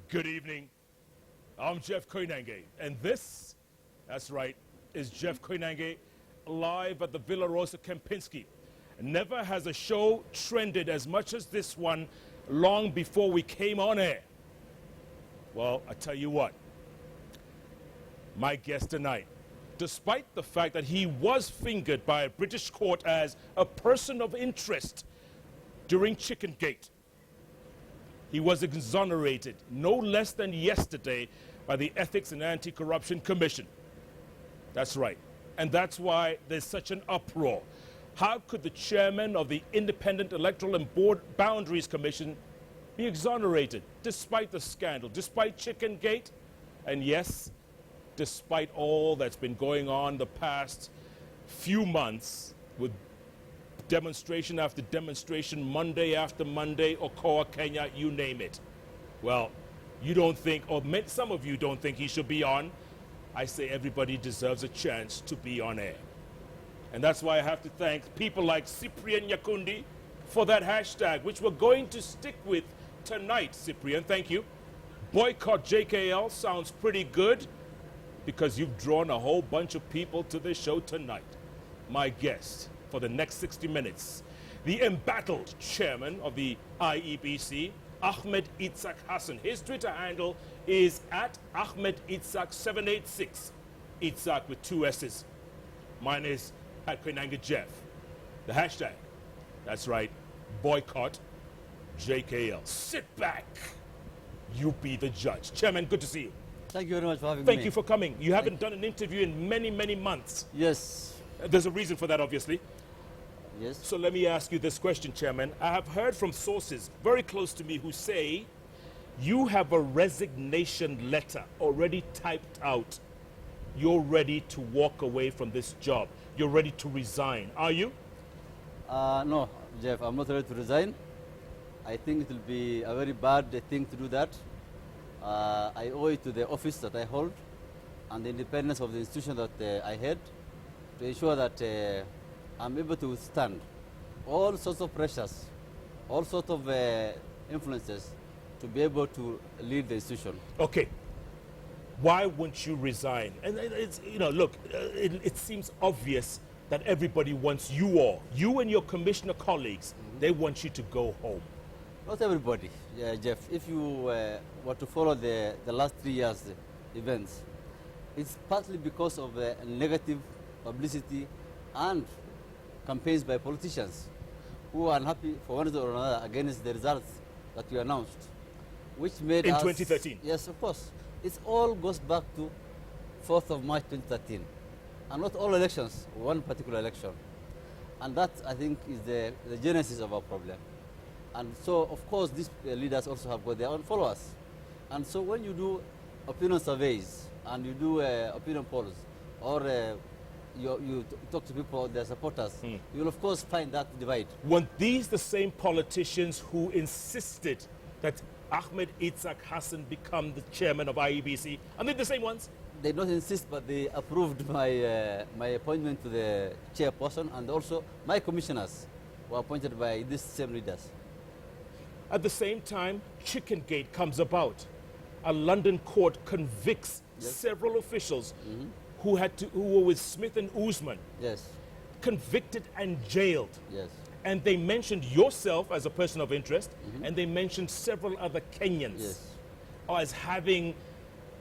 Good evening. I'm Jeff Koinange, and this, that's right, is Jeff Koinange live at the Villa Rosa Kempinski. Never has a show trended as much as this one long before we came on air. Well, I tell you what, my guest tonight, despite the fact that he was fingered by a British court as a person of interest during Chicken Gate, he was exonerated no less than yesterday by the Ethics and Anti-Corruption Commission. That's right. And that's why there's such an uproar. How could the chairman of the Independent Electoral and Boundaries Commission be exonerated despite the scandal, despite Chicken Gate, and yes, despite all that's been going on the past few months with demonstration after demonstration, Monday after Monday, Okoa, Kenya, you name it. Well, you don't think, or some of you don't think he should be on. I say everybody deserves a chance to be on air. And that's why I have to thank people like Cyprian Nyakundi for that hashtag, which we're going to stick with tonight, Cyprian. Thank you. Boycott JKL sounds pretty good because you've drawn a whole bunch of people to this show tonight. My guest for the next 60 minutes, the embattled chairman of the IEBC, Ahmed Issack Hassan. His Twitter handle is at Ahmed Issack 786. Issack with 2 S's. Mine is at Koinange Jeff. The hashtag, that's right, boycott JKL. Sit back. You be the judge. Chairman, good to see you. Thank you very much for having me. Thank you for coming. You haven't done an interview in many, many months. Yes. There's a reason for that, obviously. Yes. So let me ask you this question, Chairman. I have heard from sources very close to me who say you have a resignation letter already typed out. You're ready to walk away from this job. You're ready to resign. Are you? No, Jeff, I'm not ready to resign. I think it will be a very bad thing to do that. I owe it to the office that I hold and the independence of the institution that I head to ensure that I'm able to withstand all sorts of pressures, all sorts of influences to be able to lead the institution. Okay. Why won't you resign? And it's, you know, look, it seems obvious that everybody wants you all. You and your commissioner colleagues, they want you to go home. Not everybody, Jeff. If you were to follow the last 3 years' events, it's partly because of negative publicity and campaigns by politicians who are unhappy for one reason or another against the results that you announced, which made in us... 2013? Yes, of course. It all goes back to 4th of March 2013. And not all elections, one particular election. And that, I think, is the genesis of our problem. And so, of course, these leaders also have got their own followers. And so when you do opinion surveys and you do opinion polls, or you talk to people, their supporters, you will of course find that divide. Weren't these the same politicians who insisted that Ahmed Issack Hassan become the chairman of IEBC? Are they the same ones? They don't insist, but they approved my, my appointment to the chairperson, and also my commissioners were appointed by these same leaders. At the same time, Chicken Gate comes about. A London court convicts several officials who were with Smith and Usman, convicted and jailed. And they mentioned yourself as a person of interest, and they mentioned several other Kenyans as having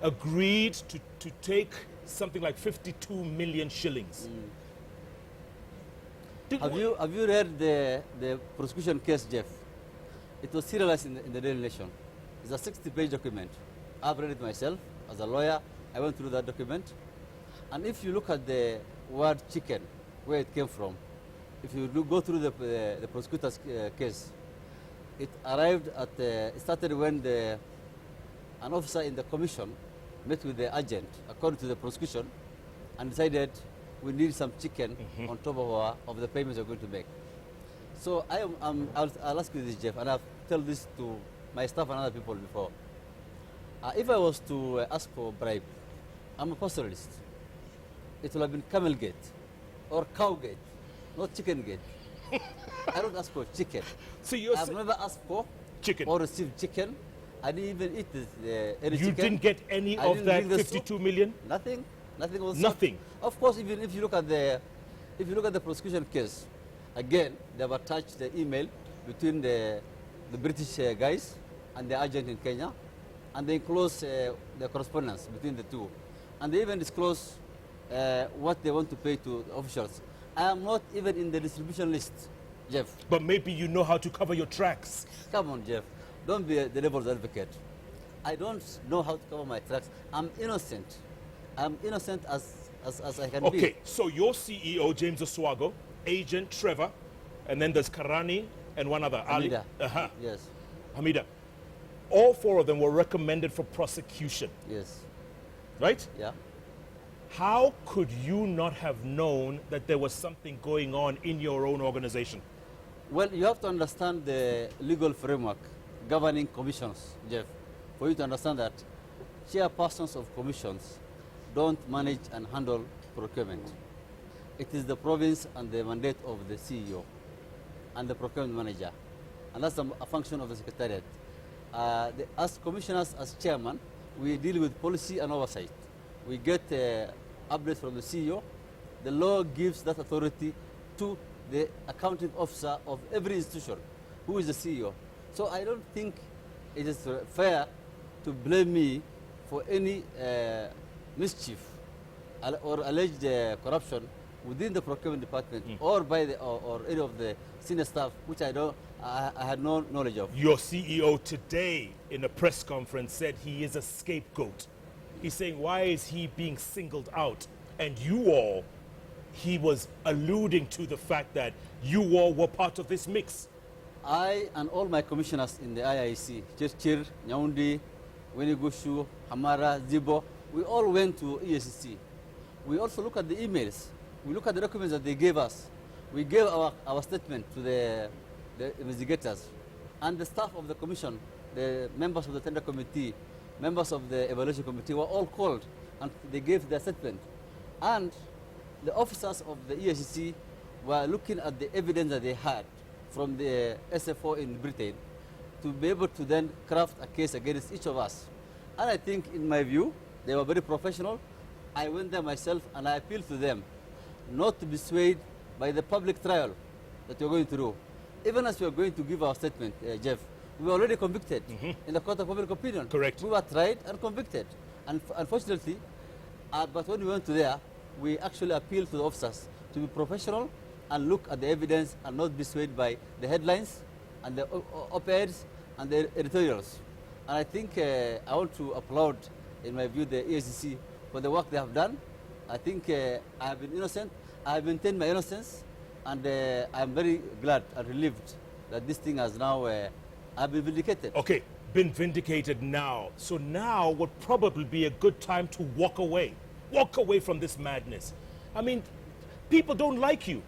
agreed to take something like 52 million shillings. Have you read the prosecution case, Jeff? It was serialized in the Daily Nation. It's a 60-page document. I've read it myself as a lawyer. I went through that document. And if you look at the word chicken, where it came from, if you go through the prosecutor's case, it arrived at, it started when an officer in the commission met with the agent, according to the prosecution, and decided we need some chicken on top of the payments we're going to make. So I'll ask you this, Jeff, and I've told this to my staff and other people before. If I was to ask for a bribe, I'm a pastoralist. It will have been camel gate or cow gate, not chicken gate. I don't ask for chicken. So I've never asked for chicken or received chicken. I didn't even eat any You chicken. didn't get any I of didn't that drink the soup. 52 million? Nothing. Nothing was Nothing. Of course, even if you look at the prosecution case, again they have attached the email between the British guys and the agent in Kenya, and they enclose the correspondence between the two, and they even disclose what they want to pay to the officials. I am not even in the distribution list, Jeff. But maybe you know how to cover your tracks. Come on, Jeff. Don't be the devil's advocate. I don't know how to cover my tracks. I'm innocent. I'm innocent as I can be. Okay, so your CEO, James Oswago, agent Trevor, and then there's Karani and one other, Hamida. Ali. Yes. Hamida. All four of them were recommended for prosecution, Yes. right? Yeah. How could you not have known that there was something going on in your own organization? Well, you have to understand the legal framework governing commissions, Jeff, for you to understand that chairpersons of commissions don't manage and handle procurement. It is the province and the mandate of the CEO and the procurement manager, and that's a function of the secretariat. As commissioners, as chairman, we deal with policy and oversight. We get updates from the CEO. The law gives that authority to the accounting officer of every institution, who is the CEO. So I don't think it is fair to blame me for any mischief or alleged corruption within the procurement department or by or any of the senior staff, which I had no knowledge of. Your CEO today in a press conference said he is a scapegoat. He's saying, why is he being singled out? And you all, he was alluding to the fact that you all were part of this mix. I and all my commissioners in the IIC, Chirchir, Nyaundi, Wenigushu, Hamara, Zibo, we all went to EACC. We also look at the emails. We look at the documents that they gave us. We gave our statement to the investigators. And the staff of the commission, the members of the tender committee, members of the evaluation committee were all called, and they gave their statement. And the officers of the EACC were looking at the evidence that they had from the SFO in Britain to be able to then craft a case against each of us. And I think, in my view, they were very professional. I went there myself and I appealed to them not to be swayed by the public trial that we're going through. Even as we are going to give our statement, Jeff, we were already convicted in the court of public opinion. Correct. We were tried and convicted. And unfortunately, but when we went to there, we actually appealed to the officers to be professional and look at the evidence and not be swayed by the headlines and the op-eds and the editorials. And I think I want to applaud, in my view, the EACC for the work they have done. I think I have been innocent. I have maintained my innocence, and I'm very glad and relieved that this thing has now I've been vindicated. Okay, been vindicated now. So now would probably be a good time to walk away. Walk away from this madness. I mean, people don't like you.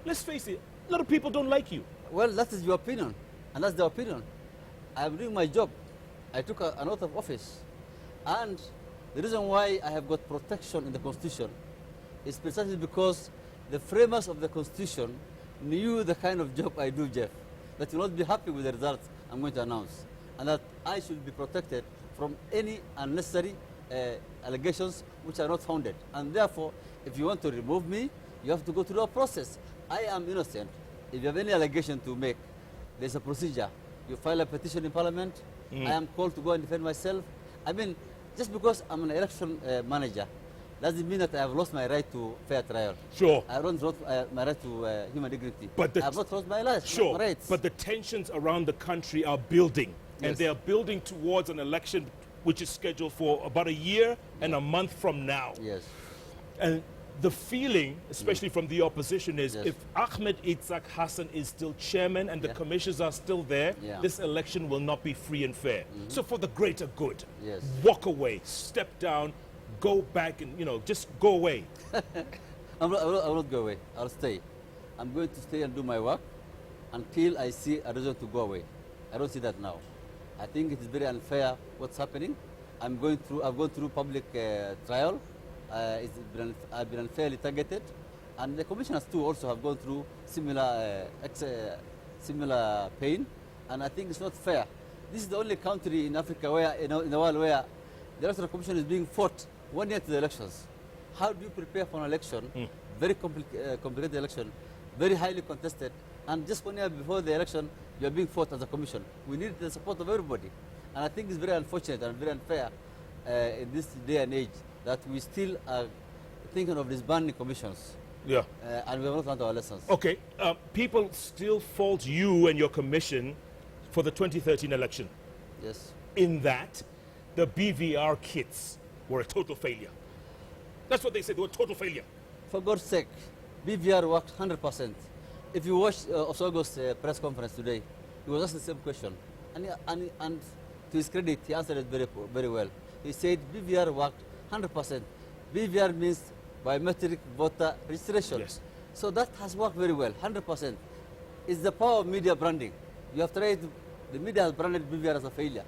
Let's face it, a lot of people don't like you. Well, that is your opinion, and that's their opinion. I'm doing my job. I took an oath of office. And the reason why I have got protection in the Constitution is precisely because the framers of the Constitution knew the kind of job I do, Jeff, that you will not be happy with the results I'm going to announce, and that I should be protected from any unnecessary allegations which are not founded. And therefore, if you want to remove me, you have to go through a process. I am innocent. If you have any allegation to make, there's a procedure. You file a petition in Parliament. I am called to go and defend myself. I mean, just because I'm an election manager doesn't mean that I have lost my right to fair trial. Sure. I haven't lost my right to human dignity. But I have not lost my life, sure, my rights. but the tensions around the country are building, and Yes. they are building towards an election which is scheduled for about a year and a month from now. Yes. And the feeling, especially from the opposition, is Yes. if Ahmed Issack Hassan is still chairman and the Yeah. commissioners are still there, Yeah. this election will not be free and fair. So for the greater good, Yes. walk away, step down, go back and, just go away. I will not go away. I'll stay. I'm going to stay and do my work until I see a reason to go away. I don't see that now. I think it is very unfair what's happening. I've gone through public trial. I've been unfairly targeted, and the commissioners too also have gone through similar pain. And I think it's not fair This is the only country in Africa where, in the world where the Electoral Commission is being fought 1 year to the elections. How do you prepare for an election, very complicated election, very highly contested, and just 1 year before the election, you are being fought as a commission? We need the support of everybody. And I think it's very unfortunate and very unfair in this day and age that we still are thinking of disbanding commissions. Yeah. And we have not learned our lessons. Okay. People still fault you and your commission for the 2013 election. Yes. In that, the BVR kits were a total failure. That's what they said. They were a total failure. For God's sake, BVR worked 100%. If you watch Osogo's press conference today, he was asked the same question. And to his credit, he answered it very well. He said BVR worked 100%. BVR means biometric voter registration. Yes. So that has worked very well, 100%. It's the power of media branding. You have tried, the media has branded BVR as a failure.